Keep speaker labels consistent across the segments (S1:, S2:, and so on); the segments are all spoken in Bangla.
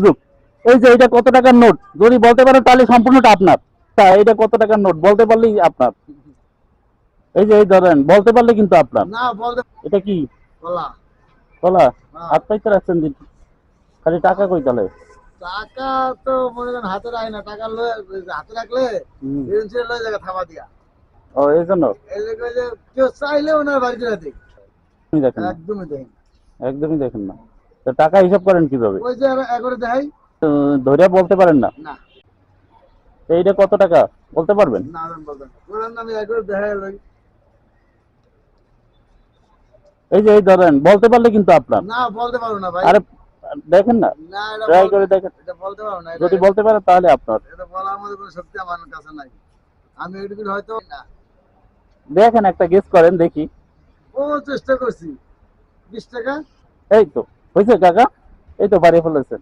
S1: সুযোগ। এই যে এটা কত টাকার নোট যদি বলতে পারেন তাহলে সম্পূর্ণটা আপনার। তা এটা কত টাকার নোট বলতে পারলেই আপনার। এই যে এই ধরেন বলতে পারলে কিন্তু আপনার।
S2: না বলতে
S1: এটা কি
S2: কলা।
S1: কলা?
S2: হ্যাঁ।
S1: হাত পাইতে রাখছেন দিন, খালি টাকা কই তাহলে?
S2: টাকা তো মনে করেন হাতে রাখি না, টাকা হাতে রাখলে
S1: হুম।
S2: লয়ে জায়গা থামা দিয়া
S1: ও এই জন্য
S2: এই লেগে যে কেউ চাইলে ওনার বাড়িতে রাতে
S1: আপনি দেখেন না,
S2: একদমই দেখেন
S1: একদমই দেখেন না। তো টাকা হিসাব করেন কিভাবে?
S2: ওই যে একবারে দেখাই
S1: তো ধরে বলতে পারেন না।
S2: না।
S1: তো এইটা কত টাকা বলতে পারবেন?
S2: না আমি বলবেন বলেন না, আমি একবারে দেখাই লই।
S1: এই যে এই ধরেন বলতে পারলে কিন্তু আপনার।
S2: না বলতে পারবো না ভাই।
S1: আরে দেখেন না,
S2: না এটা
S1: ট্রাই করে দেখেন।
S2: এটা বলতে পারবো না,
S1: যদি বলতে পারেন তাহলে আপনার।
S2: এটা বলার মধ্যে কোনো শক্তি আমার কাছে নাই। আমি এটুকু হয়তো না।
S1: দেখেন একটা গেস করেন দেখি।
S2: ও চেষ্টা করছি 20 টাকা।
S1: এই তো হয়েছে কাকা, এই তো বাড়ি ফেলেছেন।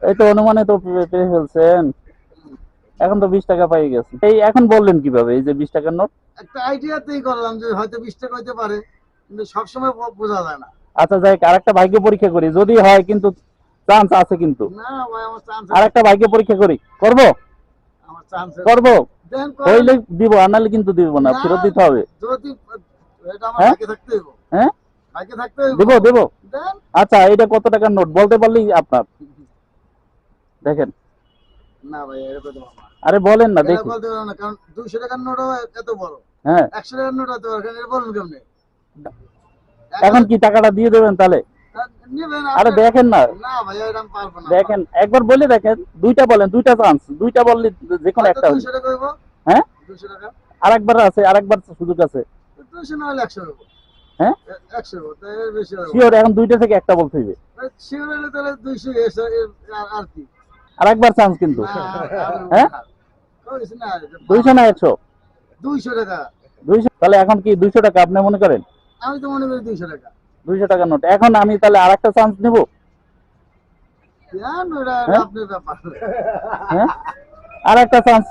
S1: এই তো অনুমানে তো পেয়ে ফেলছেন। এখন তো 20 টাকা পাই গেছে। এই এখন বললেন কিভাবে এই যে 20 টাকার নোট?
S2: একটা আইডিয়াতেই করলাম যে হয়তো 20 টাকা হইতে পারে, কিন্তু সবসময় বোঝা যায় না।
S1: আচ্ছা যাই আরেকটা ভাগ্য পরীক্ষা করি, যদি হয় কিন্তু চান্স আছে কিন্তু।
S2: না ভাই আমার চান্স
S1: আরেকটা ভাগ্য পরীক্ষা করি, করবো
S2: আমার চান্স
S1: করবো
S2: দেন
S1: হইলে দিব, আর নাহলে কিন্তু দিব না, ফেরত দিতে হবে।
S2: যদি এটা আমার
S1: হ্যাঁ
S2: ভাগ্যে থাকতে হইব,
S1: হ্যাঁ
S2: ভাগ্যে থাকতে হইব।
S1: দেবো দেবো।
S2: দেন
S1: আচ্ছা এটা কত টাকার নোট বলতে পারলেই আপনার। দেখেন।
S2: না ভাই এটা করতে পারবো না।
S1: আরে বলেন না
S2: এটা
S1: দেখি।
S2: বলতে পারবো না, কারণ 200 টাকার নোটও এত বড়,
S1: হ্যাঁ
S2: 100 টাকার নোট এত বড়, কারণ এটা বলুন কেমনে?
S1: এখন কি টাকাটা দিয়ে দেবেন তাহলে?
S2: নেবেন
S1: আরে
S2: আপনি।
S1: দেখেন না,
S2: না ভাই এটা আমি পারবো না।
S1: দেখেন একবার বলে দেখেন, দুইটা বলেন, দুইটা চান্স, দুইটা বললে যে কোনো
S2: হয়তো
S1: একটা হইবে।
S2: 200 টাকা হইব।
S1: হ্যাঁ
S2: 200 টাকা
S1: আরেকবার আছে, আরেকবার সুযোগ আছে।
S2: 200 না হলে 100 হইব।
S1: হ্যাঁ
S2: 100 হইব, তাই এর বেশি হইব।
S1: শিওর এখন দুইটা থেকে একটা বলতে হইবে।
S2: শিওর হলে তাহলে 200 আর কি।
S1: আরেকবার চান্স কিন্তু।
S2: না
S1: হ্যাঁ
S2: কইছি না
S1: 200 না 100?
S2: 200 টাকা।
S1: 200। তাহলে এখন কি 200 টাকা আপনি মনে করেন?
S2: আমি তো মনে করি 200 টাকা।
S1: 200 টাকার নোট। এখন আমি তাহলে আরেকটা চান্স নিব।
S2: কেন এটা
S1: হ্যাঁ
S2: আপনার ব্যাপার।
S1: হ্যাঁ আরেকটা চান্স।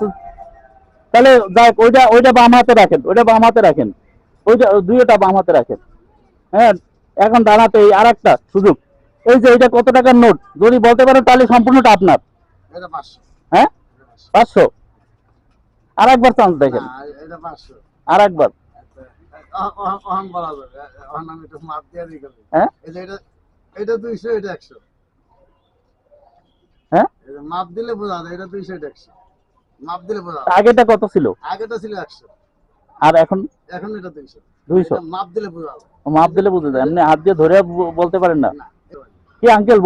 S1: তাহলে যাক ওইটা ওইটা বাম হাতে রাখেন, ওইটা বাম হাতে রাখেন, ওইটা দুইটা বাম হাতে রাখেন। হ্যাঁ এখন দাঁড়াতে এই আরেকটা সুযোগ। এই যে এটা কত টাকার নোট যদি বলতে পারেন তাহলে সম্পূর্ণটা আপনার।
S2: এটা 500।
S1: হ্যাঁ
S2: এটা 500।
S1: 500। আরেকবার চান্স দেখেন,
S2: না এটা 500।
S1: আরেকবার।
S2: অহন বলা যাবে, অহন আমি একটু মাপ দিয়ে দিই করি।
S1: হ্যাঁ
S2: এই যে এটা 200, এটা 100।
S1: হ্যাঁ
S2: এই যে মাপ দিলে বোঝা যায় এটা 200, এটা 100। মাপ দিলে বোঝা যায়।
S1: আগেটা কত ছিল
S2: আগেটা ছিল 100,
S1: আর এখন?
S2: এখন এটা 200।
S1: 200।
S2: এটা মাপ দিলে বোঝা যায়।
S1: মাপ দিলে বুঝে যায়, এমনি হাত দিয়ে ধরে বলতে পারেন না?
S2: না
S1: কি আঙ্কেল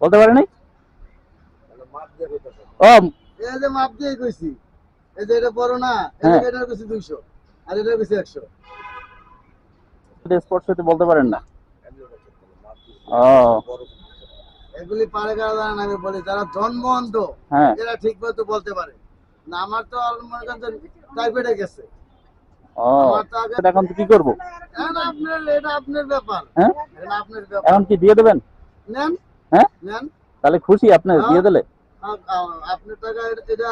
S1: বলতে পারে নাই?
S2: মাপ দিয়ে কইতাছে।
S1: ও
S2: এই যে মাপ দিয়ে কইছি, এই যে এটা বড় না, এই
S1: হ্যাঁ
S2: যে এটা কইছি 200 আর এটা কইছি 100।
S1: স্পোর্টস হতে বলতে পারেন না? ও
S2: এগুলি পারে কারা জানে না, আমি বলি যারা জন্মঅন্ধ
S1: হ্যাঁ
S2: এরা ঠিক মতো বলতে পারে না। আমার তো মনে করেন টাইপেটে গেছে।
S1: ও
S2: আমার তো আগে
S1: এখন তো কি করব?
S2: এটা আপনার ব্যাপার।
S1: হ্যাঁ
S2: এটা আপনার ব্যাপার।
S1: এখন কি দিয়ে দেবেন?
S2: নেন
S1: হ্যাঁ
S2: নেন।
S1: তাহলে খুশি আপনি দিয়ে দিলে?
S2: আপনার টাকা এটা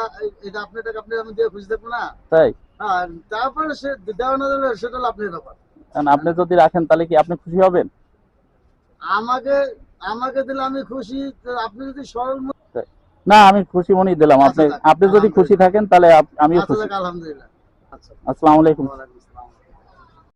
S2: এটা আপনার টাকা, আপনি আমি দিয়ে খুশি থাকবো না?
S1: তাই
S2: আর তারপরে সে দেওয়া না দিলে সেটা হলো আপনার ব্যাপার।
S1: কারণ আপনি যদি রাখেন তাহলে কি আপনি খুশি হবেন?
S2: আমাকে আমাকে দিলে আমি খুশি, তো আপনি যদি সরল
S1: তাই। না আমি খুশি মনেই দিলাম।
S2: আচ্ছা
S1: আপনি
S2: যাক,
S1: আপনি যদি খুশি
S2: আলহামদুলিল্লাহ।
S1: থাকেন তাহলে আমিও
S2: আচ্ছা
S1: খুশি।
S2: যাক, আলহামদুলিল্লাহ। আচ্ছা
S1: আসসালামু আলাইকুম।
S2: ওয়ালাইকুম আসসালাম।